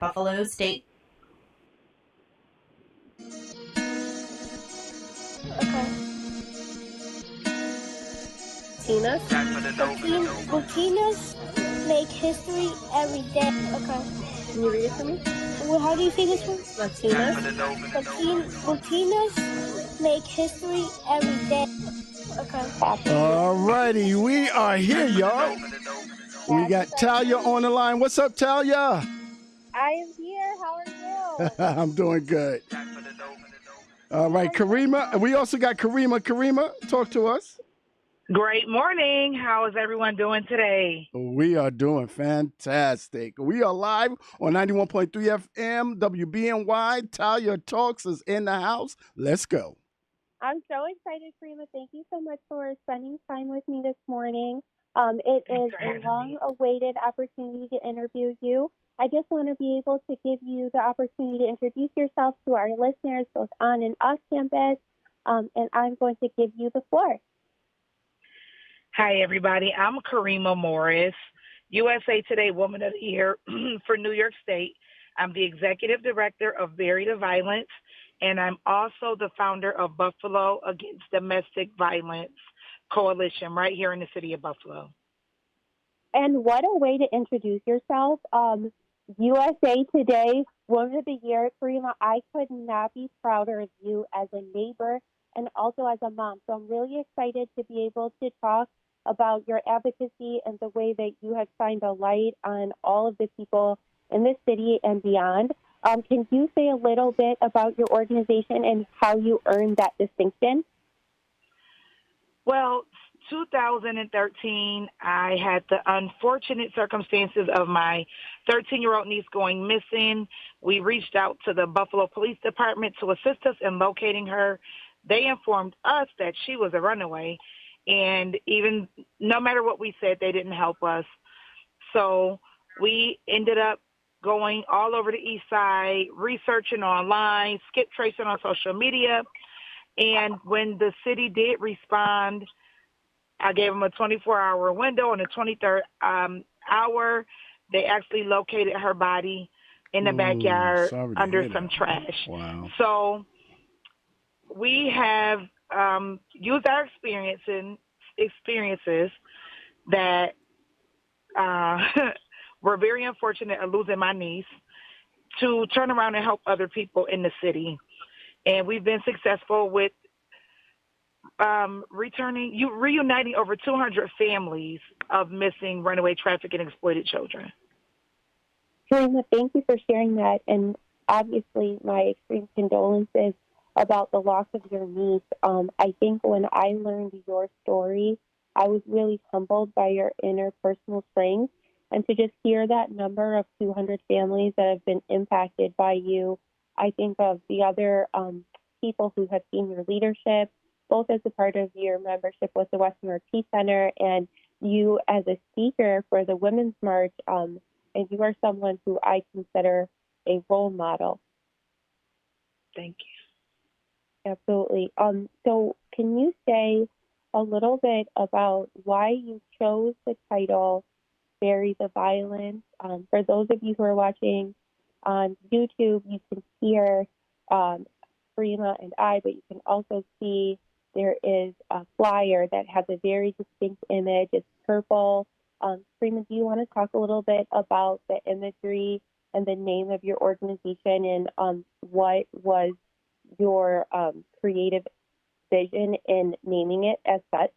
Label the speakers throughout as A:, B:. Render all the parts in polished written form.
A: Buffalo State.
B: Okay. Tina's.
C: Latinas make history every day. Okay.
B: Can you read it for me?
C: Well, how do you say this one?
B: Latinas.
C: Latinas make history every day. Okay.
D: All righty, we are here, y'all. We got Talia on the line. What's up, Talia?
C: I am here. How are you?
D: I'm doing good. All right, Kareema. We also got Kareema. Kareema, talk to us.
E: Great morning. How is everyone doing today?
D: We are doing fantastic. We are live on 91.3 FM, WBNY. Talia Talks is in the house. Let's go.
C: I'm so excited, Kareema. Thank you so much for spending time with me this morning. It is a long-awaited opportunity to interview you. I just want to be able to give you the opportunity to introduce yourself to our listeners, both on and off campus, and I'm going to give you the floor.
E: Hi, everybody. I'm Kareema Morris, USA Today Woman of the Year for New York State. I'm the Executive Director of Bury the Violence, and I'm also the founder of Buffalo Against Domestic Violence Coalition right here in the city of Buffalo.
C: And what a way to introduce yourself. USA Today, Woman of the Year. Kareema, I could not be prouder of you as a neighbor and also as a mom. So I'm really excited to be able to talk about your advocacy and the way that you have shined a light on all of the people in this city and beyond. Can you say a little bit about your organization and how you earned that distinction?
E: Well, 2013, I had the unfortunate circumstances of my 13-year-old niece going missing. We reached out to the Buffalo Police Department to assist us in locating her. They informed us that she was a runaway, and even no matter what we said, they didn't help us. So we ended up going all over the east side, researching online, skip tracing on social media. And when the city did respond, I gave them a 24-hour window. On the 23rd hour, they actually located her body in the backyard under some trash.
D: Wow.
E: So we have used our experiences that were very unfortunate of losing my niece to turn around and help other people in the city. And we've been successful with reuniting over 200 families of missing, runaway, trafficked, and exploited children.
C: Kareema, thank you for sharing that. And obviously, my extreme condolences about the loss of your niece. I think when I learned your story, I was really humbled by your interpersonal strength. And to just hear that number of 200 families that have been impacted by you, I think of the other people who have seen your leadership, both as a part of your membership with the West New York Peace Center and you as a speaker for the Women's March. And you are someone who I consider a role model.
E: Thank you.
C: Absolutely. So can you say a little bit about why you chose the title Bury the Violence? For those of you who are watching on YouTube, you can hear Kareema and I, but you can also see there is a flyer that has a very distinct image. It's purple. Kareema, do you want to talk a little bit about the imagery and the name of your organization and what was your creative vision in naming it as such?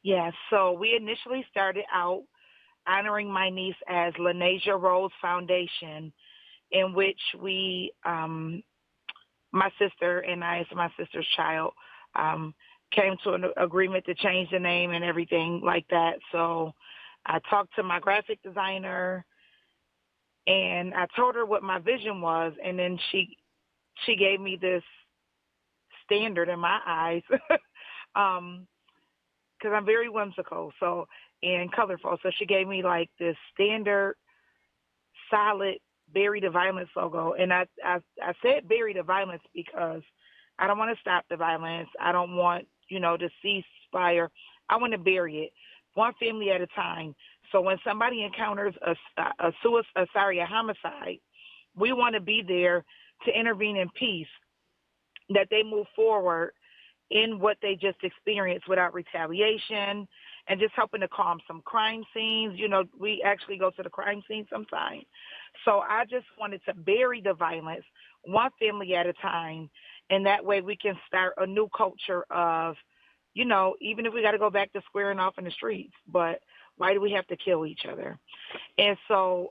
E: Yeah, so we initially started out honoring my niece as Lenasia Rose Foundation, in which we, my sister and I, as my sister's child, came to an agreement to change the name and everything like that. So I talked to my graphic designer and I told her what my vision was, and then she gave me this standard in my eyes because I'm very whimsical and colorful. So she gave me like this standard, solid Bury the Violence logo. And I said Bury the Violence because I don't want to stop the violence. I don't want, to cease fire. I want to bury it one family at a time. So when somebody encounters a homicide, we want to be there to intervene in peace, that they move forward in what they just experienced without retaliation, and just helping to calm some crime scenes. We actually go to the crime scene sometimes. So I just wanted to bury the violence one family at a time, and that way we can start a new culture of, even if we got to go back to squaring off in the streets, but why do we have to kill each other? And so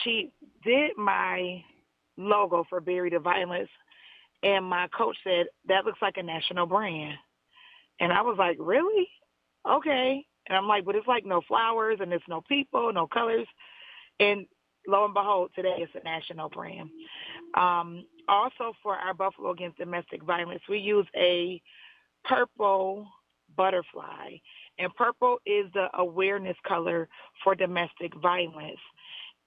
E: she did my logo for Bury the Violence, and my coach said, that looks like a national brand. And I was like, really? Okay. And I'm like, but it's like no flowers and it's no people, no colors. And lo and behold, today it's a national brand. Also, for our Buffalo Against Domestic Violence, we use a purple butterfly. And purple is the awareness color for domestic violence.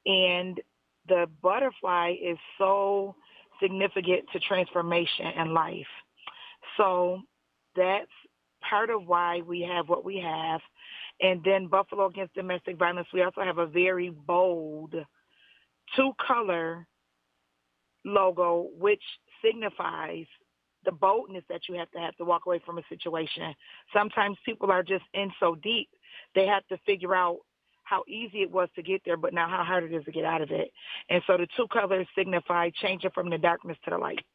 E: And the butterfly is so significant to transformation in life. So that's part of why we have what we have. And then Buffalo Against Domestic Violence, we also have a very bold two-color logo, which signifies the boldness that you have to walk away from a situation. Sometimes people are just in so deep, they have to figure out how easy it was to get there, but now how hard it is to get out of it. And so the two colors signify changing from the darkness to the light.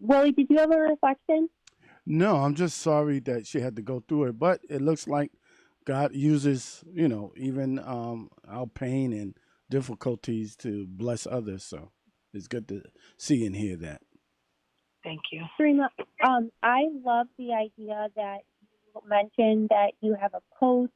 C: Willie, did you have a reflection?
D: No, I'm just sorry that she had to go through it, but it looks like God uses, even our pain and difficulties to bless others. So it's good to see and hear that.
E: Thank you.
C: Kareema, I love the idea that you mentioned that you have a coach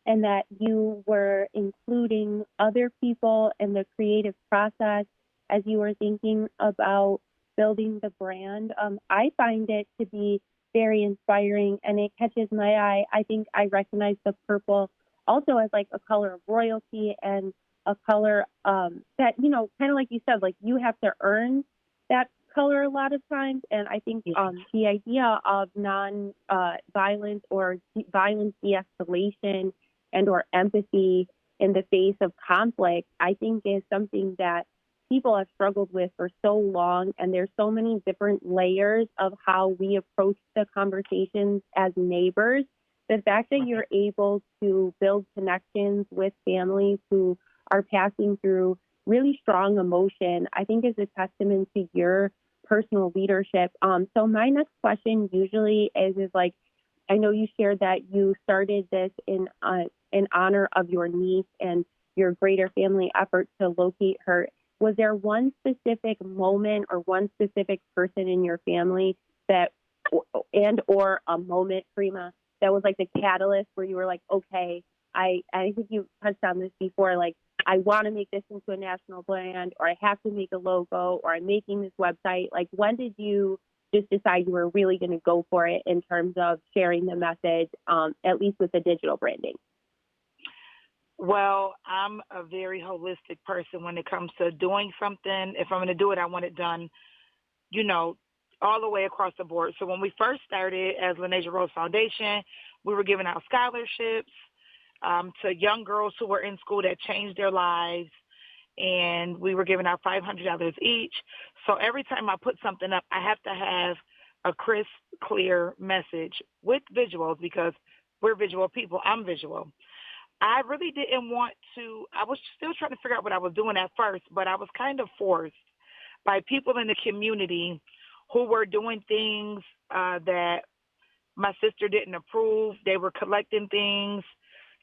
C: and that you were including other people in the creative process as you were thinking about building the brand. I find it to be very inspiring and it catches my eye. I think I recognize the purple also as like a color of royalty and a color that, kind of like you said, like you have to earn that color a lot of times. And I think the idea of non-violence or violence de-escalation and or empathy in the face of conflict, I think is something that people have struggled with for so long. And there's so many different layers of how we approach the conversations as neighbors. The fact that you're able to build connections with families who are passing through really strong emotion, I think is a testament to your personal leadership. So my next question usually is like, I know you shared that you started this in honor of your niece and your greater family effort to locate her. Was there one specific moment or one specific person in your family that, and or a moment, Kareema, that was like the catalyst where you were like, okay, I think you touched on this before, like, I want to make this into a national brand, or I have to make a logo, or I'm making this website. Like, when did you just decide you were really going to go for it in terms of sharing the message, at least with the digital branding?
E: Well, I'm a very holistic person when it comes to doing something. If I'm going to do it, I want it done, you know, all the way across the board. So when we first started as Lenasia Rose Foundation, we were giving out scholarships to young girls who were in school that changed their lives, and we were giving out $500 each. So every time I put something up, I have to have a crisp, clear message with visuals because we're visual people. I'm visual. I really didn't want to, I was still trying to figure out what I was doing at first, but I was kind of forced by people in the community who were doing things that my sister didn't approve. They were collecting things.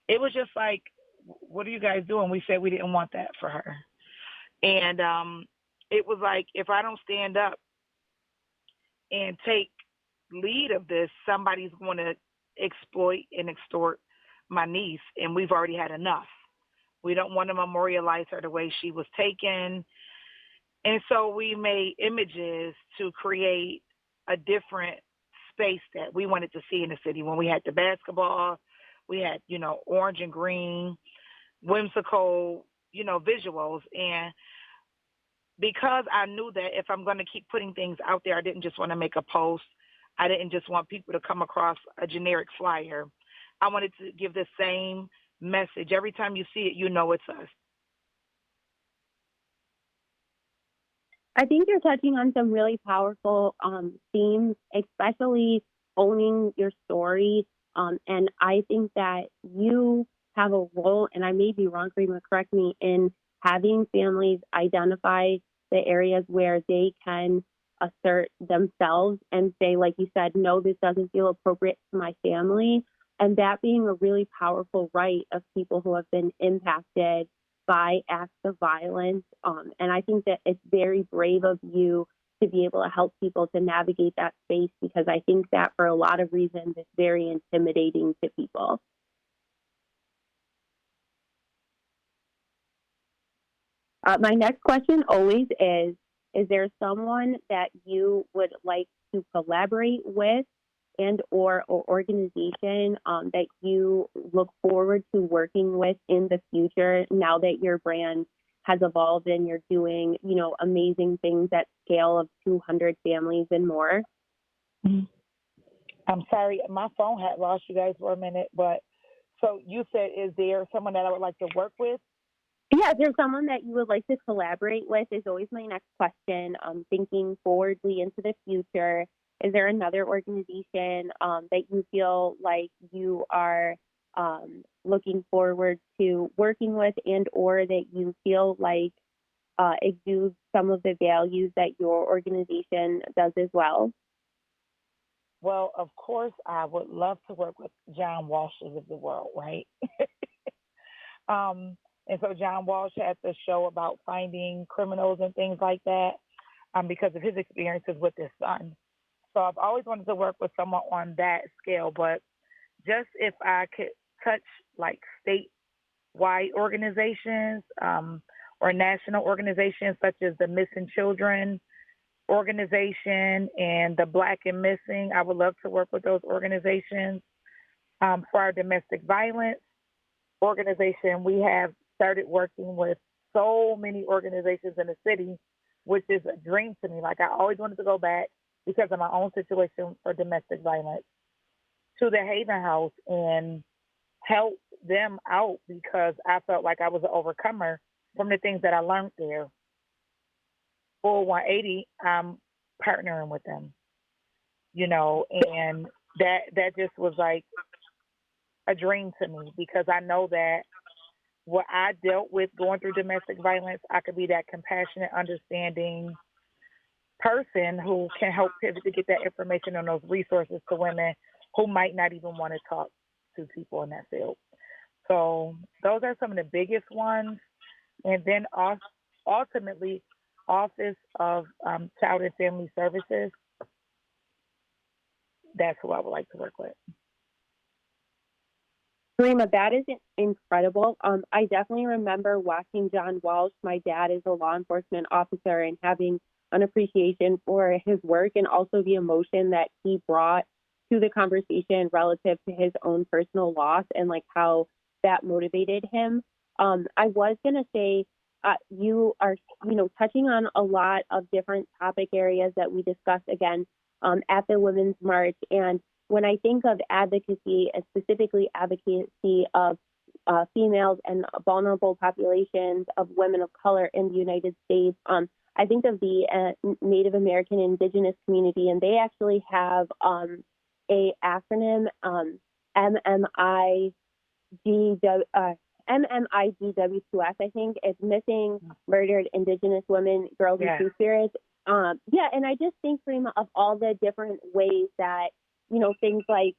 E: It was just like, what are you guys doing? We said we didn't want that for her. And it was like, if I don't stand up and take lead of this, somebody's going to exploit and extort my niece, and we've already had enough. We don't want to memorialize her the way she was taken. And so we made images to create a different space that we wanted to see in the city. When we had the basketball, we had, orange and green, whimsical, visuals. And because I knew that if I'm going to keep putting things out there, I didn't just want to make a post. I didn't just want people to come across a generic flyer. I wanted to give the same message. Every time you see it, you know it's us.
C: I think you're touching on some really powerful themes, especially owning your story. And I think that you have a role, and I may be wrong, Kareema, correct me, in having families identify the areas where they can assert themselves and say, like you said, no, this doesn't feel appropriate to my family. And that being a really powerful right of people who have been impacted by acts of violence. And I think that it's very brave of you to be able to help people to navigate that space, because I think that for a lot of reasons, it's very intimidating to people. My next question always is there someone that you would like to collaborate with and or organization that you look forward to working with in the future now that your brand has evolved and you're doing, amazing things at scale of 200 families and more?
E: I'm sorry, my phone had lost you guys for a minute, but so you said, is there someone that I would like to work with?
C: Yeah, if there's someone that you would like to collaborate with is always my next question. Thinking forwardly into the future, is there another organization that you feel like you are looking forward to working with, and or that you feel like exudes some of the values that your organization does as well?
E: Well, of course, I would love to work with John Walsh's of the world, right? And so John Walsh had the show about finding criminals and things like that, because of his experiences with his son. So I've always wanted to work with someone on that scale, but just if I could touch like statewide organizations, or national organizations such as the Missing Children organization and the Black and Missing, I would love to work with those organizations. For our domestic violence organization, we have started working with so many organizations in the city, which is a dream to me. Like, I always wanted to go back because of my own situation for domestic violence to the Haven House and help them out, because I felt like I was an overcomer from the things that I learned there. Full 180, I'm partnering with them, and that just was like a dream to me, because I know that what I dealt with going through domestic violence, I could be that compassionate, understanding person who can help pivot to get that information and those resources to women who might not even want to talk to people in that field. So those are some of the biggest ones. And then ultimately, Office of Child and Family Services, that's who I would like to work with.
C: Kareema, that is incredible. I definitely remember watching John Walsh. My dad is a law enforcement officer, and having an appreciation for his work and also the emotion that he brought to the conversation relative to his own personal loss and like how that motivated him. I was going to say, you are, touching on a lot of different topic areas that we discussed again at the Women's March. And when I think of advocacy, and specifically advocacy of females and vulnerable populations of women of color in the United States, I think of the Native American Indigenous community, and they actually have a acronym, MMIGW, MMIGW2S. I think it's Missing Murdered Indigenous Women, Girls, and True Spirits. And I just think, Kareema, of all the different ways that things like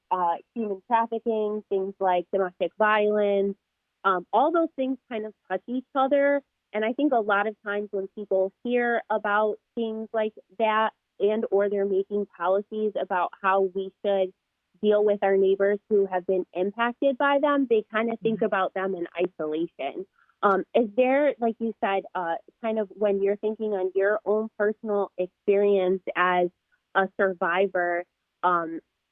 C: human trafficking, things like domestic violence, all those things kind of touch each other. And I think a lot of times when people hear about things like that, and or they're making policies about how we should deal with our neighbors who have been impacted by them, they kind of think about them in isolation. Is there, like you said, kind of when you're thinking on your own personal experience as a survivor,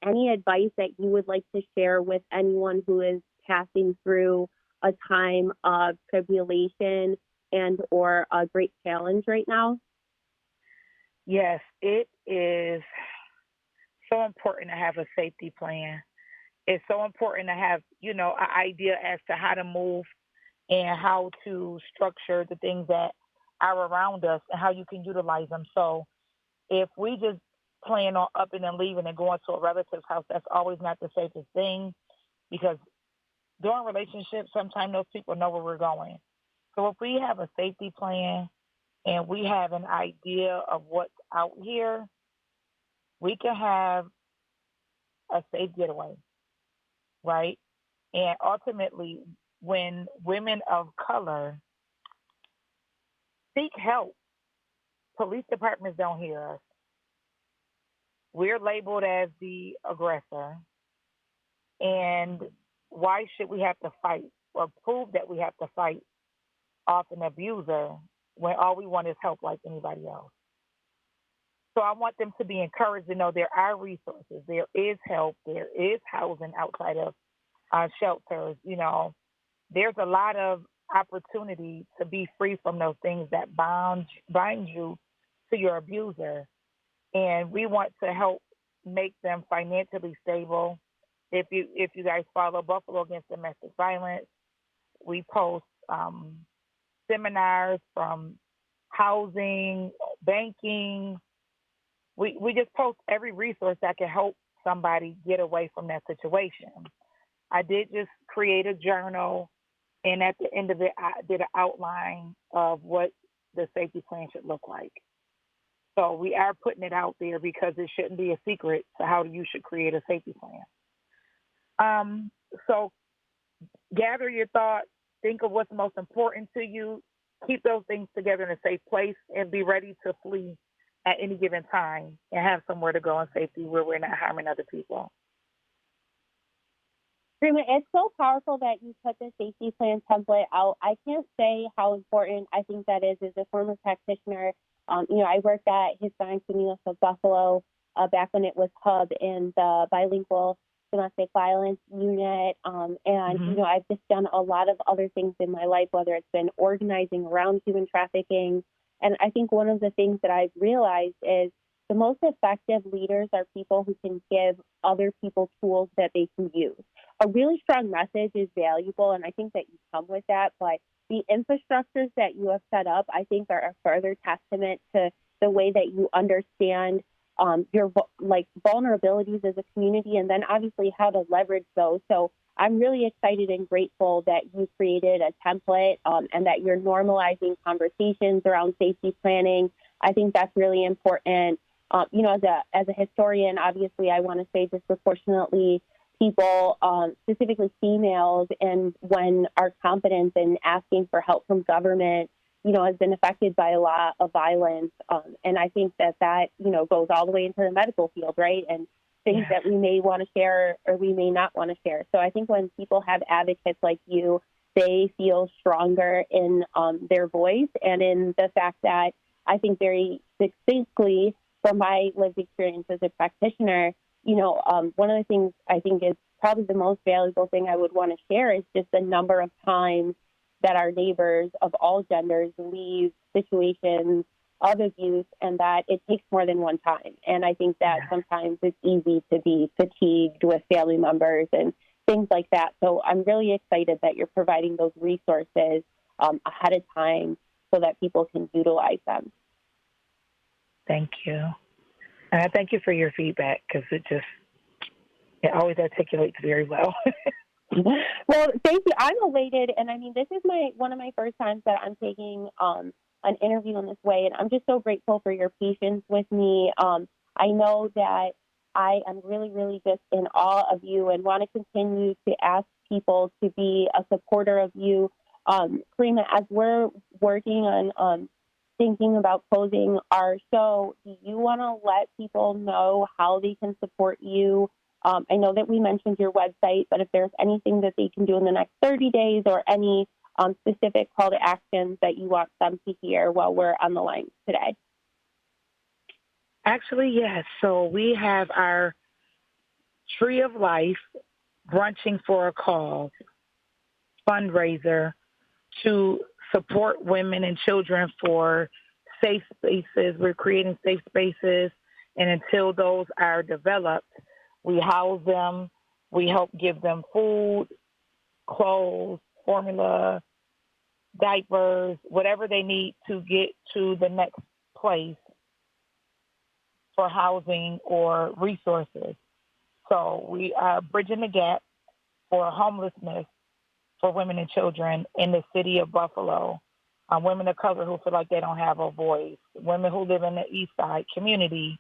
C: any advice that you would like to share with anyone who is passing through a time of tribulation and or a great challenge right now?
E: Yes, it is so important to have a safety plan. it's so important to have, an idea as to how to move and how to structure the things that are around us and how you can utilize them. So if we just plan on upping and leaving and going to a relative's house, that's always not the safest thing because during relationships, sometimes those people know where we're going. So if we have a safety plan and we have an idea of what's out here, we can have a safe getaway, right? And ultimately, when women of color seek help, police departments don't hear us. We're labeled as the aggressor. And why should we have to fight or prove that we have to fight off an abuser when all we want is help like anybody else? So I want them to be encouraged to know there are resources, there is help, there is housing outside of shelters. There's a lot of opportunity to be free from those things that bind you to your abuser. And we want to help make them financially stable. If you guys follow Buffalo Against Domestic Violence, we post seminars from housing, banking. We just post every resource that can help somebody get away from that situation. I did just create a journal, and at the end of it, I did an outline of what the safety plan should look like. So we are putting it out there because it shouldn't be a secret to how you should create a safety plan. So gather your thoughts, think of what's most important to you, keep those things together in a safe place, and be ready to flee at any given time and have somewhere to go in safety where we're not harming other people.
C: Kareema, it's so powerful that you put the safety plan template out. I can't say how important I think that is as a former practitioner. I worked at Hispanic Unidos of Buffalo back when it was Hub in the bilingual domestic violence unit. I've just done a lot of other things in my life, whether it's been organizing around human trafficking. And I think one of the things that I've realized is the most effective leaders are people who can give other people tools that they can use. A really strong message is valuable, and I think that you come with that, but the infrastructures that you have set up, I think, are a further testament to the way that you understand your vulnerabilities as a community, and then obviously how to leverage those. So I'm really excited and grateful that you created a template and that you're normalizing conversations around safety planning. I think that's really important. As a historian, obviously, I want to say disproportionately people, specifically females, and when our confidence in asking for help from government, has been affected by a lot of violence. And I think that goes all the way into the medical field, right? And things that we may want to share or we may not want to share. So I think when people have advocates like you, they feel stronger in their voice and in the fact that I think very succinctly from my lived experience as a practitioner, one of the things I think is probably the most valuable thing I would want to share is just the number of times that our neighbors of all genders leave situations of abuse and that it takes more than one time. And I think that sometimes it's easy to be fatigued with family members and things like that. So I'm really excited that you're providing those resources ahead of time so that people can utilize them.
E: Thank you. And I thank you for your feedback because it always articulates very well.
C: Well, thank you. I'm elated, and I mean, this is one of my first times that I'm taking an interview in this way, and I'm just so grateful for your patience with me. I know that I am really, really just in awe of you, and want to continue to ask people to be a supporter of you. Kareema, as we're working on thinking about closing our show, do you want to let people know how they can support you? I know that we mentioned your website, but if there's anything that they can do in the next 30 days or any specific call to actions that you want them to hear while we're on the line today.
E: Actually, yes. So we have our Tree of Life Brunching for a Cause fundraiser to support women and children for safe spaces. We're creating safe spaces, and until those are developed, we house them We help give them food, clothes, formula, diapers, whatever they need to get to the next place for housing or resources. So we are bridging the gap for homelessness for women and children in the city of Buffalo. Women of color who feel like they don't have a voice, women who live in the East Side community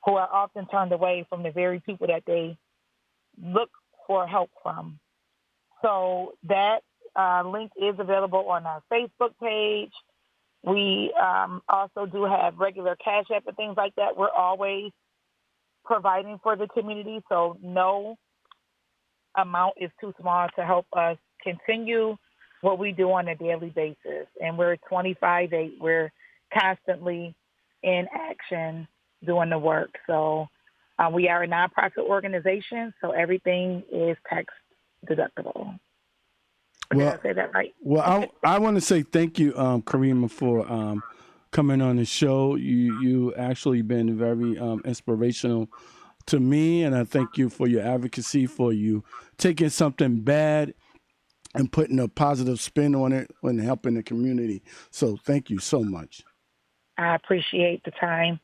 E: who are often turned away from the very people that they look for help from. So that link is available on our Facebook page. We also do have regular Cash App and things like that. We're always providing for the community, so no amount is too small to help us continue what we do on a daily basis. And we're 25/8. We're constantly in action doing the work. So we are a nonprofit organization, so everything is tax deductible. Did I say that right?
D: Well, I want to say thank you, Kareema, for coming on the show. You actually been very inspirational to me, and I thank you for your advocacy, for you taking something bad and putting a positive spin on it and helping the community. So thank you so much.
E: I appreciate the time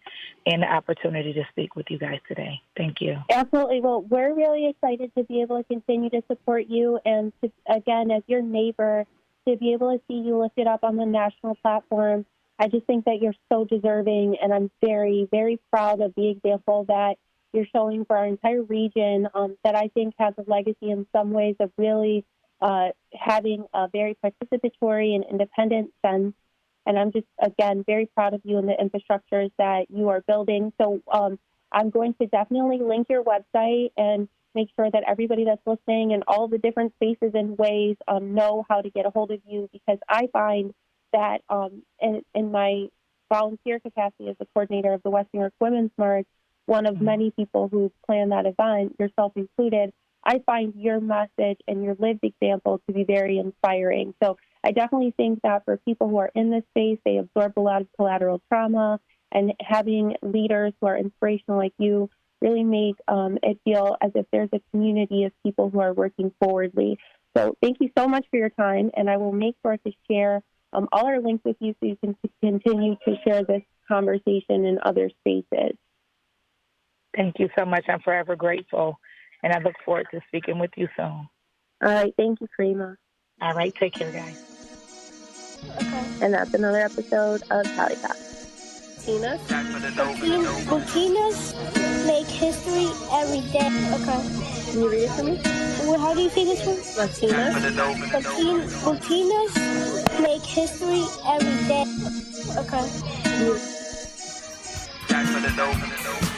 E: and the opportunity to speak with you guys today. Thank you.
C: Absolutely. Well, we're really excited to be able to continue to support you and, to, again, as your neighbor, to be able to see you lifted up on the national platform. I just think that you're so deserving, and I'm very, very proud of the example that you're showing for our entire region that I think has a legacy in some ways of really having a very participatory and independent sense. And I'm just, again, very proud of you and the infrastructures that you are building. So I'm going to definitely link your website and make sure that everybody that's listening and all the different spaces and ways know how to get a hold of you, because I find that in my volunteer capacity as the coordinator of the West New York Women's March, one of many people who planned that event, yourself included, I find your message and your lived example to be very inspiring. So I definitely think that for people who are in this space, they absorb a lot of collateral trauma, and having leaders who are inspirational like you really make it feel as if there's a community of people who are working forwardly. So thank you so much for your time, and I will make sure to share all our links with you so you can continue to share this conversation in other spaces.
E: Thank you so much. I'm forever grateful, and I look forward to speaking with you soon.
C: All right. Thank you, Kareema.
E: All right. Take care, guys.
B: Okay.
C: And that's another episode of Talia.
B: Tina's.
A: Latinas make history every day.
B: Okay. Can you read it for me?
A: Well, how do you say this one?
B: Latinas.
A: Latinas make history every day.
B: Okay.
A: Okay.